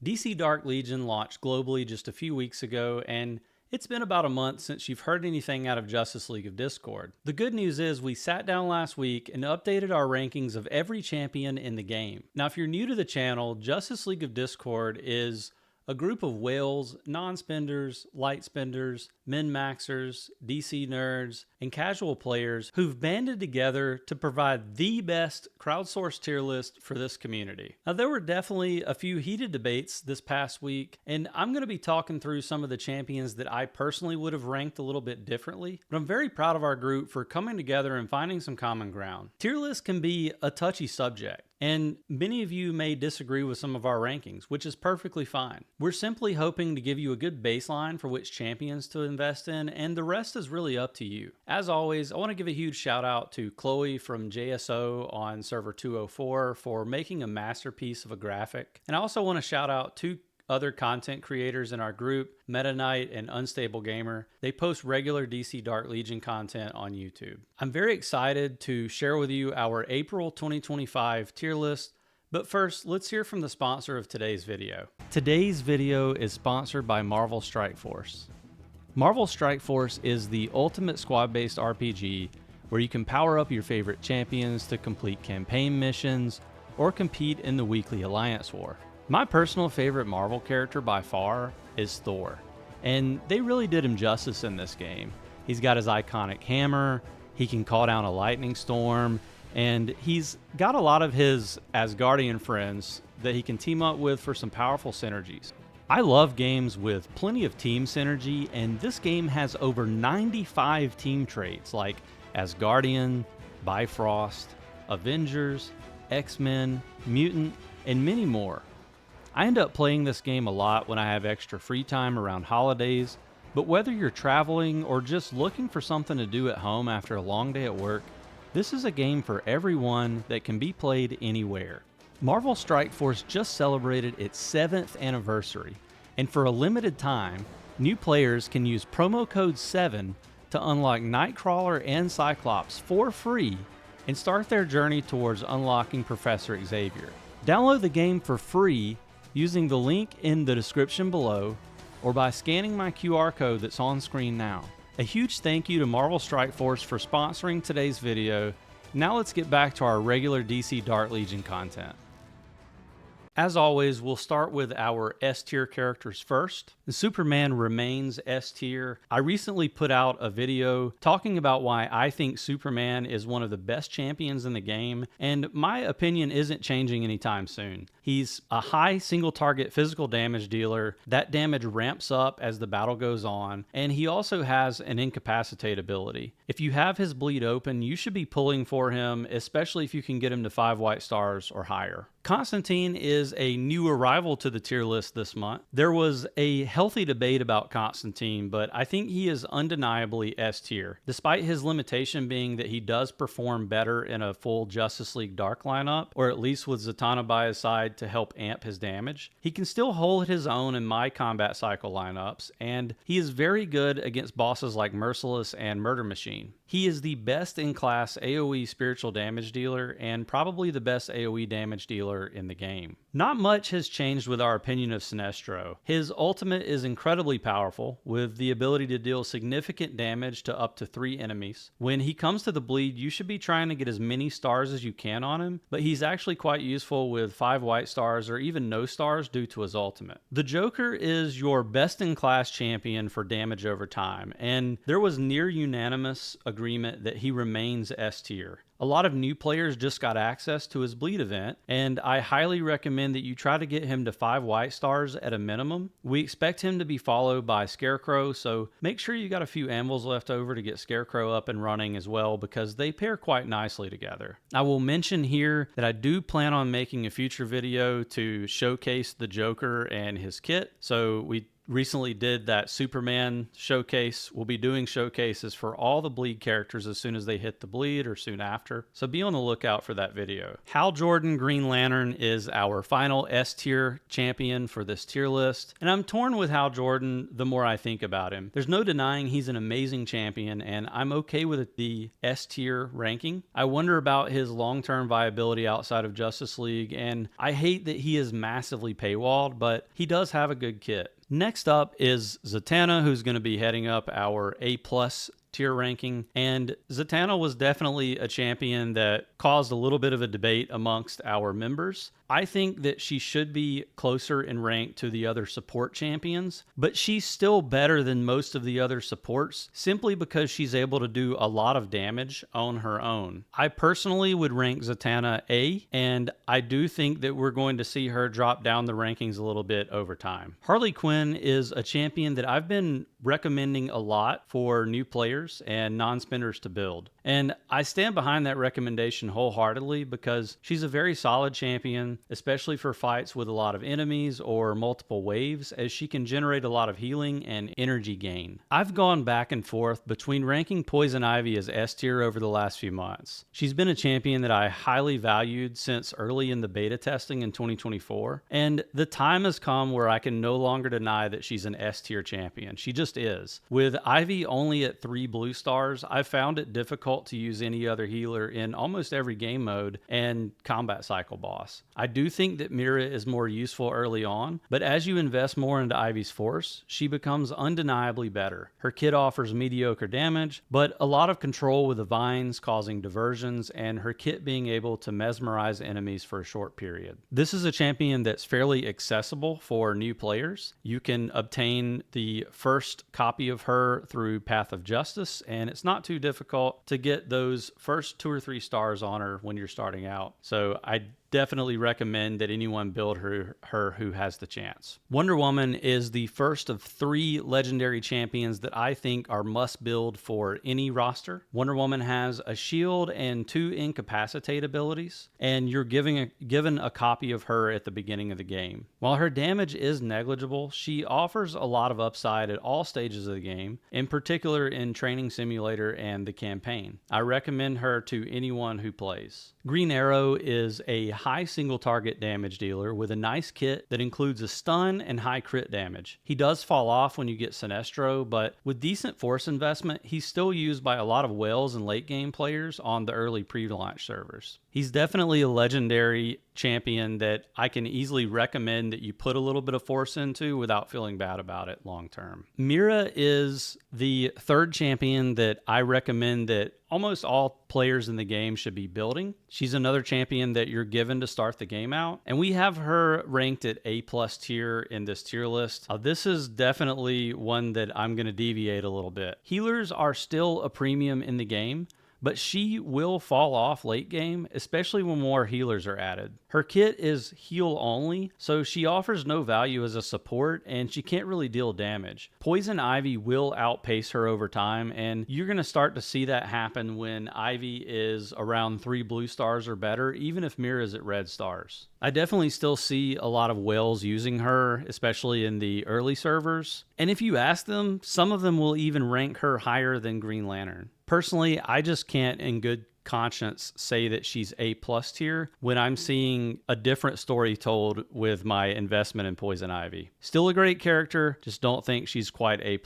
DC Dark Legion launched globally just a few weeks ago, and it's been about a month since you've heard anything out of Justice League of Discord. The good news is we sat down last week and updated our rankings of every champion in the game. Now, if you're new to the channel, Justice League of Discord is a group of whales, non-spenders, light spenders, min-maxers, DC nerds, and casual players who've banded together to provide the best crowdsourced tier list for this community. Now, there were definitely a few heated debates this past week, and I'm going to be talking through some of the champions that I personally would have ranked a little bit differently, but I'm very proud of our group for coming together and finding some common ground. Tier lists can be a touchy subject, and many of you may disagree with some of our rankings, which is perfectly fine. We're simply hoping to give you a good baseline for which champions to invest in, and the rest is really up to you. As always, I want to give a huge shout out to Chloe from JSO on server 204 for making a masterpiece of a graphic. And I also want to shout out two other content creators in our group, Meta Knight and Unstable Gamer. They post regular DC Dark Legion content on YouTube. I'm very excited to share with you our April 2025 tier list, but first, let's hear from the sponsor of today's video. Today's video is sponsored by Marvel Strike Force. Marvel Strike Force is the ultimate squad-based RPG where you can power up your favorite champions to complete campaign missions or compete in the weekly Alliance War. My personal favorite Marvel character by far is Thor, and they really did him justice in this game. He's got his iconic hammer, he can call down a lightning storm, and he's got a lot of his Asgardian friends that he can team up with for some powerful synergies. I love games with plenty of team synergy, and this game has over 95 team traits like Asgardian, Bifrost, Avengers, X-Men, Mutant, and many more. I end up playing this game a lot when I have extra free time around holidays, but whether you're traveling or just looking for something to do at home after a long day at work, this is a game for everyone that can be played anywhere. Marvel Strike Force just celebrated its 7th anniversary, and for a limited time, new players can use promo code 7 to unlock Nightcrawler and Cyclops for free and start their journey towards unlocking Professor Xavier. Download the game for free using the link in the description below or by scanning my QR code that's on screen now. A huge thank you to Marvel Strike Force for sponsoring today's video. Now let's get back to our regular DC Dark Legion content. As always, we'll start with our S tier characters first. Superman remains S tier. I recently put out a video talking about why I think Superman is one of the best champions in the game, and my opinion isn't changing anytime soon. He's a high single target physical damage dealer. That damage ramps up as the battle goes on, and he also has an incapacitate ability. If you have his bleed open, you should be pulling for him, especially if you can get him to 5 white stars or higher. Constantine is a new arrival to the tier list this month. There was a healthy debate about Constantine, but I think he is undeniably S tier. Despite his limitation being that he does perform better in a full Justice League Dark lineup, or at least with Zatanna by his side to help amp his damage, he can still hold his own in my combat cycle lineups, and he is very good against bosses like Merciless and Murder Machine. He is the best in class AoE spiritual damage dealer and probably the best AoE damage dealer in the game. Not much has changed with our opinion of Sinestro. His ultimate is incredibly powerful, with the ability to deal significant damage to up to 3 enemies. When he comes to the bleed, you should be trying to get as many stars as you can on him, but he's actually quite useful with 5 white stars or even no stars due to his ultimate. The Joker is your best in class champion for damage over time, and there was near unanimous agreement that he remains S tier. A lot of new players just got access to his bleed event, and I highly recommend that you try to get him to 5 white stars at a minimum. We expect him to be followed by Scarecrow, so make sure you got a few anvils left over to get Scarecrow up and running as well, because they pair quite nicely together. I will mention here that I do plan on making a future video to showcase the Joker and his kit, so we recently did that Superman showcase. We'll be doing showcases for all the bleed characters as soon as they hit the bleed or soon after. So be on the lookout for that video. Hal Jordan Green Lantern is our final S tier champion for this tier list. And I'm torn with Hal Jordan the more I think about him. There's no denying he's an amazing champion, and I'm okay with the S tier ranking. I wonder about his long-term viability outside of Justice League, and I hate that he is massively paywalled, but he does have a good kit. Next up is Zatanna, who's going to be heading up our A+ tier ranking, and Zatanna was definitely a champion that caused a little bit of a debate amongst our members. I think that she should be closer in rank to the other support champions, but she's still better than most of the other supports simply because she's able to do a lot of damage on her own. I personally would rank Zatanna A, and I do think that we're going to see her drop down the rankings a little bit over time. Harley Quinn is a champion that I've been recommending a lot for new players and non-spenders to build. And I stand behind that recommendation wholeheartedly because she's a very solid champion, especially for fights with a lot of enemies or multiple waves, as she can generate a lot of healing and energy gain. I've gone back and forth between ranking Poison Ivy as S tier over the last few months. She's been a champion that I highly valued since early in the beta testing in 2024, and the time has come where I can no longer deny that she's an S tier champion. She just is. With Ivy only at 3 blue stars, I've found it difficult to use any other healer in almost every game mode and combat cycle boss. I do think that Mira is more useful early on, but as you invest more into Ivy's force, she becomes undeniably better. Her kit offers mediocre damage, but a lot of control with the vines causing diversions, and her kit being able to mesmerize enemies for a short period. This is a champion that's fairly accessible for new players. You can obtain the first copy of her through Path of Justice, and it's not too difficult to get those first 2 or 3 stars on her when you're starting out. So I definitely recommend that anyone build her who has the chance. Wonder Woman is the first of 3 legendary champions that I think are must build for any roster. Wonder Woman has a shield and 2 incapacitate abilities, and you're given a copy of her at the beginning of the game. While her damage is negligible, she offers a lot of upside at all stages of the game, in particular in Training Simulator and the campaign. I recommend her to anyone who plays. Green Arrow is a high single target damage dealer with a nice kit that includes a stun and high crit damage. He does fall off when you get Sinestro, but with decent force investment, he's still used by a lot of whales and late game players on the early pre-launch servers. He's definitely a legendary champion that I can easily recommend that you put a little bit of force into without feeling bad about it long term. Mira is the 3rd champion that I recommend that almost all players in the game should be building. She's another champion that you're given to start the game out, and we have her ranked at A+ tier in this tier list. This is definitely one that I'm going to deviate a little bit. Healers are still a premium in the game, but she will fall off late game, especially when more healers are added. Her kit is heal only, so she offers no value as a support, and she can't really deal damage. Poison Ivy will outpace her over time, and you're going to start to see that happen when Ivy is around 3 blue stars or better, even if Mira is at red stars. I definitely still see a lot of whales using her, especially in the early servers. And if you ask them, some of them will even rank her higher than Green Lantern. Personally, I just can't in good conscience say that she's A+ tier when I'm seeing a different story told with my investment in Poison Ivy. Still a great character, just don't think she's quite A+.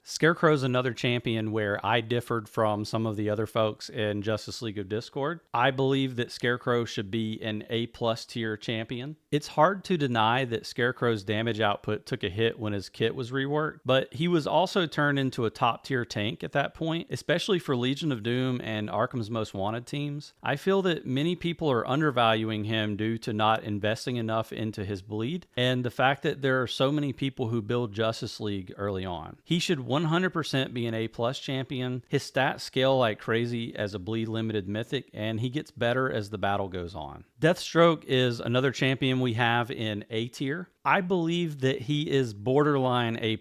Scarecrow's another champion where I differed from some of the other folks in Justice League of Discord. I believe that Scarecrow should be an A+ tier champion. It's hard to deny that Scarecrow's damage output took a hit when his kit was reworked, but he was also turned into a top tier tank at that point, especially for Legion of Doom and Arkham's Most Wanted teams. I feel that many people are undervaluing him due to not investing enough into his bleed and the fact that there are so many people who build Justice League early on. He should 100% be an A+ champion. His stats scale like crazy as a bleed limited mythic, and he gets better as the battle goes on. Deathstroke is another champion we have in A tier. I believe that he is borderline A+.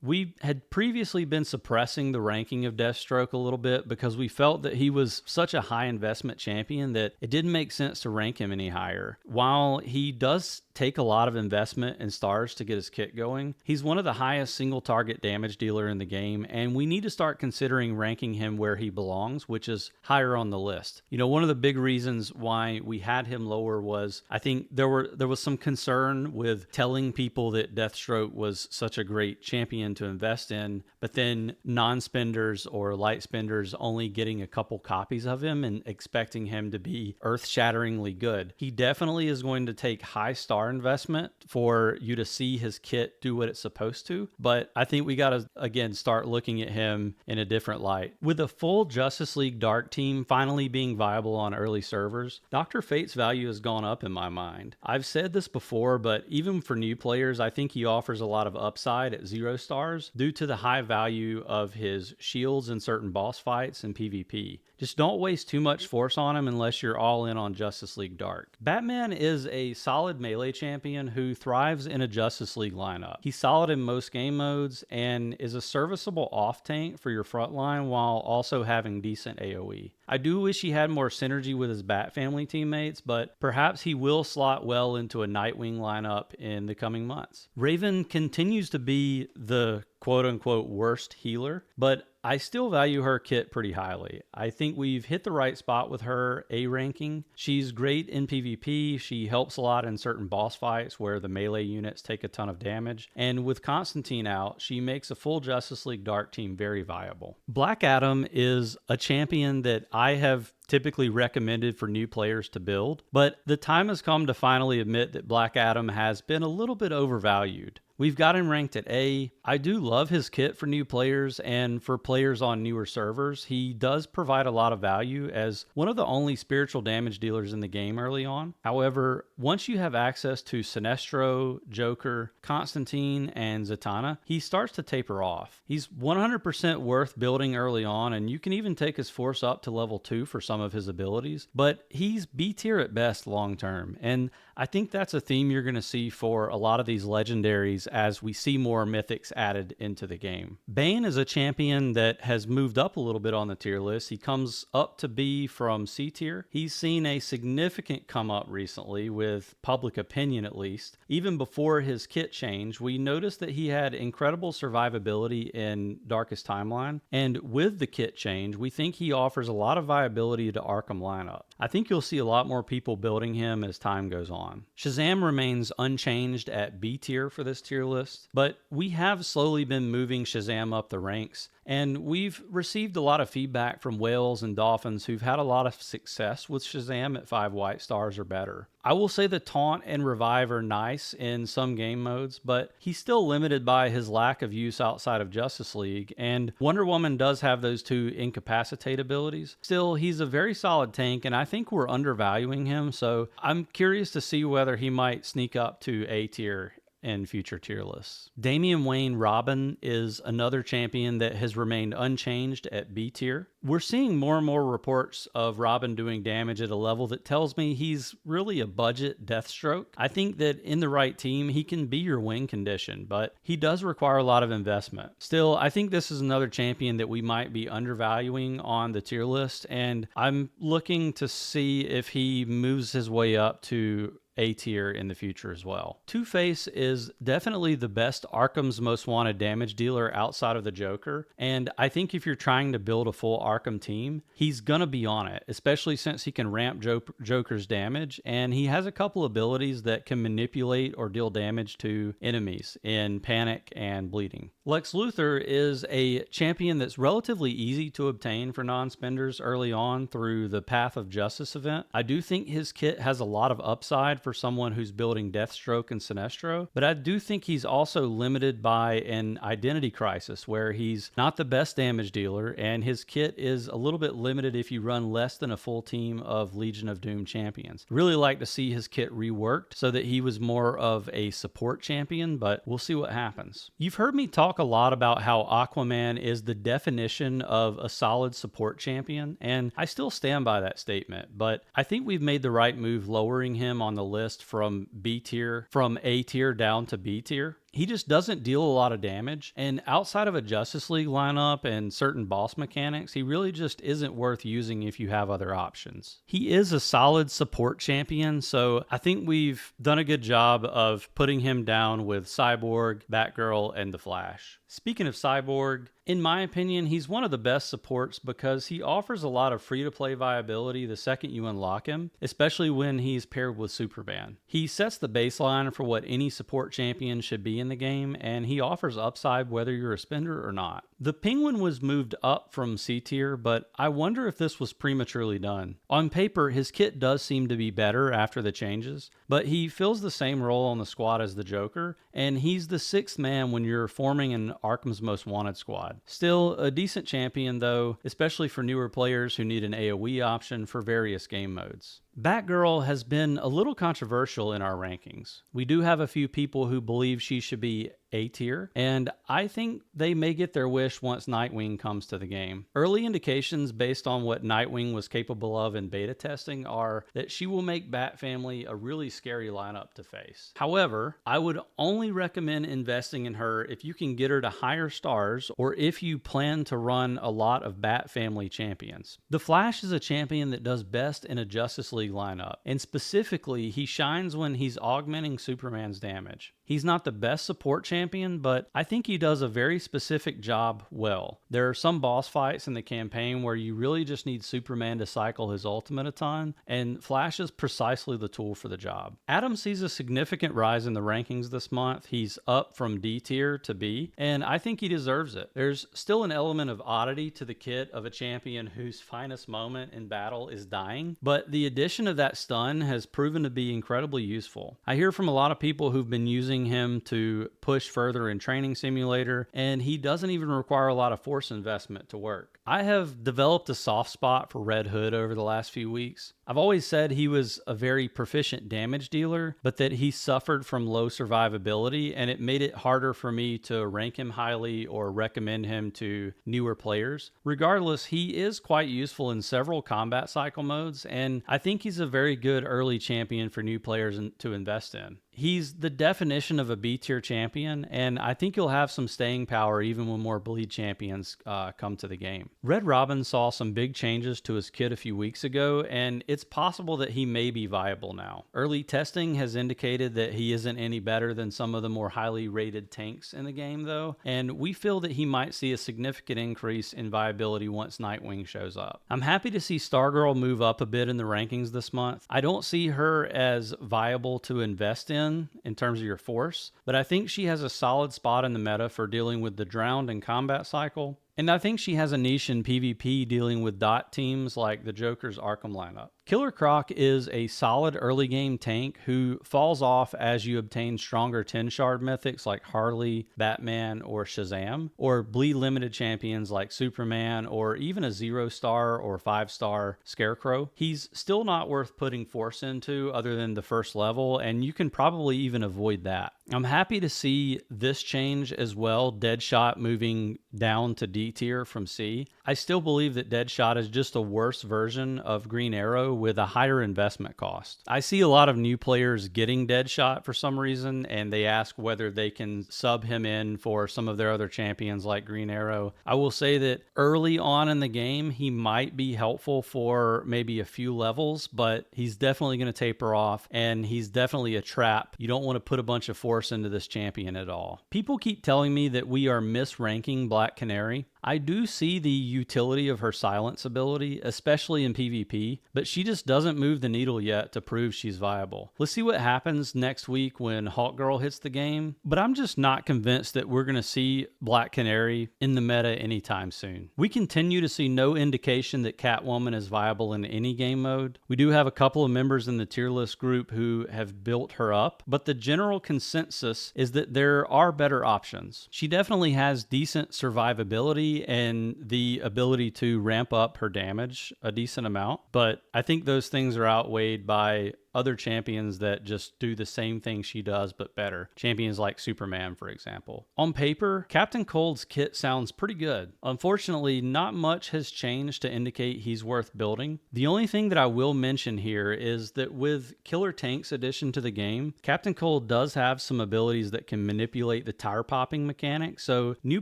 We had previously been suppressing the ranking of Deathstroke a little bit because we felt that he was such a high investment champion that it didn't make sense to rank him any higher. While he does take a lot of investment in stars to get his kit going. He's one of the highest single target damage dealer in the game, and we need to start considering ranking him where he belongs, which is higher on the list. You know, one of the big reasons why we had him lower was I think there was some concern with telling people that Deathstroke was such a great champion to invest in, but then non-spenders or light spenders only getting a couple copies of him and expecting him to be earth-shatteringly good. He definitely is going to take high star investment for you to see his kit do what it's supposed to, but I think we got to, again, start looking at him in a different light. With a full Justice League Dark team finally being viable on early servers, Dr. Fate's value has gone up in my mind. I've said this before, but even for new players, I think he offers a lot of upside at 0 stars due to the high value of his shields in certain boss fights and PvP. Just don't waste too much force on him unless you're all in on Justice League Dark. Batman is a solid melee champion who thrives in a Justice League lineup. He's solid in most game modes and is a serviceable off tank for your front line while also having decent AoE. I do wish he had more synergy with his Bat family teammates, but perhaps he will slot well into a Nightwing lineup in the coming months. Raven continues to be the quote-unquote worst healer, but I still value her kit pretty highly. I think we've hit the right spot with her A ranking. She's great in PvP. She helps a lot in certain boss fights where the melee units take a ton of damage. And with Constantine out, she makes a full Justice League Dark team very viable. Black Adam is a champion that I have typically recommended for new players to build, but the time has come to finally admit that Black Adam has been a little bit overvalued. We've got him ranked at A. I do love his kit for new players and for players on newer servers. He does provide a lot of value as one of the only spiritual damage dealers in the game early on. However, once you have access to Sinestro, Joker, Constantine, and Zatanna, he starts to taper off. He's 100% worth building early on, and you can even take his force up to level 2 for some of his abilities, but he's B tier at best long term, and I think that's a theme you're going to see for a lot of these legendaries as we see more mythics added into the game. Bane is a champion that has moved up a little bit on the tier list. He comes up to B from C tier. He's seen a significant come up recently with public opinion at least. Even before his kit change, we noticed that he had incredible survivability in Darkest Timeline, and with the kit change, we think he offers a lot of viability to Arkham lineup. I think you'll see a lot more people building him as time goes on. Shazam remains unchanged at B tier for this tier list, but we have slowly been moving Shazam up the ranks, and we've received a lot of feedback from whales and dolphins who've had a lot of success with Shazam at 5 white stars or better. I will say the taunt and revive are nice in some game modes, but he's still limited by his lack of use outside of Justice League, and Wonder Woman does have those 2 incapacitate abilities. Still, he's a very solid tank, and I think we're undervaluing him, so I'm curious to see whether he might sneak up to A tier in future tier lists. Damian Wayne Robin is another champion that has remained unchanged at B tier. We're seeing more and more reports of Robin doing damage at a level that tells me he's really a budget Deathstroke. I think that in the right team, he can be your win condition, but he does require a lot of investment. Still, I think this is another champion that we might be undervaluing on the tier list, and I'm looking to see if he moves his way up to A tier in the future as well. Two-Face is definitely the best Arkham's Most Wanted damage dealer outside of the Joker, and I think if you're trying to build a full Arkham team, he's gonna be on it, especially since he can ramp Joker's damage, and he has a couple abilities that can manipulate or deal damage to enemies in Panic and Bleeding. Lex Luthor is a champion that's relatively easy to obtain for non-spenders early on through the Path of Justice event. I do think his kit has a lot of upside for someone who's building Deathstroke and Sinestro, but I do think he's also limited by an identity crisis where he's not the best damage dealer, and his kit is a little bit limited if you run less than a full team of Legion of Doom champions. Really like to see his kit reworked so that he was more of a support champion, but we'll see what happens. You've heard me talk a lot about how Aquaman is the definition of a solid support champion, and I still stand by that statement, but I think we've made the right move lowering him on the list from B tier, from A tier down to B tier. He just doesn't deal a lot of damage, and outside of a Justice League lineup and certain boss mechanics, he really just isn't worth using if you have other options. He is a solid support champion, so I think we've done a good job of putting him down with Cyborg, Batgirl, and the Flash. Speaking of Cyborg, in my opinion, he's one of the best supports because he offers a lot of free-to-play viability the second you unlock him, especially when he's paired with Superman. He sets the baseline for what any support champion should be in the game, and he offers upside whether you're a spender or not. The Penguin was moved up from C tier, but I wonder if this was prematurely done. On paper, his kit does seem to be better after the changes, but he fills the same role on the squad as the Joker, and he's the sixth man when you're forming an Arkham's Most Wanted squad. Still, a decent champion though, especially for newer players who need an AoE option for various game modes. Batgirl has been a little controversial in our rankings. We do have a few people who believe she should be A tier, and I think they may get their wish once Nightwing comes to the game. Early indications based on what Nightwing was capable of in beta testing are that she will make Bat Family a really scary lineup to face. However, I would only recommend investing in her if you can get her to higher stars or if you plan to run a lot of Bat Family champions. The Flash is a champion that does best in a Justice League lineup, and specifically, he shines when he's augmenting Superman's damage. He's not the best support champion, but I think he does a very specific job well. There are some boss fights in the campaign where you really just need Superman to cycle his ultimate a ton, and Flash is precisely the tool for the job. Adam sees a significant rise in the rankings this month. He's up from D tier to B, and I think he deserves it. There's still an element of oddity to the kit of a champion whose finest moment in battle is dying, but the addition of that stun has proven to be incredibly useful. I hear from a lot of people who've been using him to push further in Training Simulator, and he doesn't even require a lot of force investment to work. I have developed a soft spot for Red Hood over the last few weeks. I've always said he was a very proficient damage dealer, but that he suffered from low survivability, and it made it harder for me to rank him highly or recommend him to newer players. Regardless, he is quite useful in several combat cycle modes, and I think he's a very good early champion for new players to invest in. He's the definition of a B tier champion, and I think he'll have some staying power even when more bleed champions come to the game. Red Robin saw some big changes to his kit a few weeks ago, and it's possible that he may be viable now. Early testing has indicated that he isn't any better than some of the more highly rated tanks in the game though, and we feel that he might see a significant increase in viability once Nightwing shows up. I'm happy to see Stargirl move up a bit in the rankings this month. I don't see her as viable to invest in terms of your force, but I think she has a solid spot in the meta for dealing with the drowned and combat cycle. And I think she has a niche in PvP dealing with dot teams like the Joker's Arkham lineup. Killer Croc is a solid early game tank who falls off as you obtain stronger 10 shard mythics like Harley, Batman, or Shazam, or bleed limited champions like Superman, or even a 0-star or 5-star Scarecrow. He's still not worth putting force into other than the first level, and you can probably even avoid that. I'm happy to see this change as well, Deadshot moving down to D tier from C. I still believe that Deadshot is just a worse version of Green Arrow with a higher investment cost. I see a lot of new players getting Deadshot for some reason, and they ask whether they can sub him in for some of their other champions like Green Arrow. I will say that early on in the game, he might be helpful for maybe a few levels, but he's definitely going to taper off, and he's definitely a trap. You don't want to put a bunch of force into this champion at all. People keep telling me that we are misranking Black Canary. I do see the utility of her silence ability, especially in PvP, but she just doesn't move the needle yet to prove she's viable. Let's see what happens next week when Hawkgirl hits the game, but I'm just not convinced that we're going to see Black Canary in the meta anytime soon. We continue to see no indication that Catwoman is viable in any game mode. We do have a couple of members in the tier list group who have built her up, but the general consensus is that there are better options. She definitely has decent survivability and the ability to ramp up her damage a decent amount, but I think those things are outweighed by other champions that just do the same thing she does but better. Champions like Superman, for example. On paper, Captain Cold's kit sounds pretty good. Unfortunately, not much has changed to indicate he's worth building. The only thing that I will mention here is that with Killer Tank's addition to the game, Captain Cold does have some abilities that can manipulate the tire popping mechanic, so new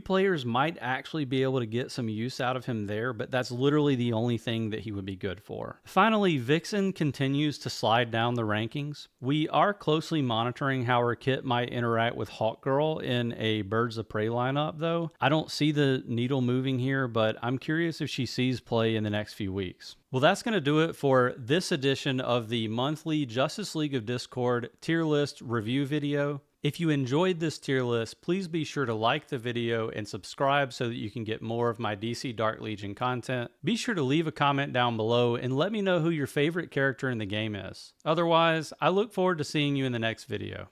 players might actually be able to get some use out of him there, but that's literally the only thing that he would be good for. Finally, Vixen continues to slide down the rankings. We are closely monitoring how her kit might interact with Hawkgirl in a Birds of Prey lineup, though. I don't see the needle moving here, but I'm curious if she sees play in the next few weeks. Well, that's going to do it for this edition of the monthly Justice League of Discord tier list review video. If you enjoyed this tier list, please be sure to like the video and subscribe so that you can get more of my DC Dark Legion content. Be sure to leave a comment down below and let me know who your favorite character in the game is. Otherwise, I look forward to seeing you in the next video.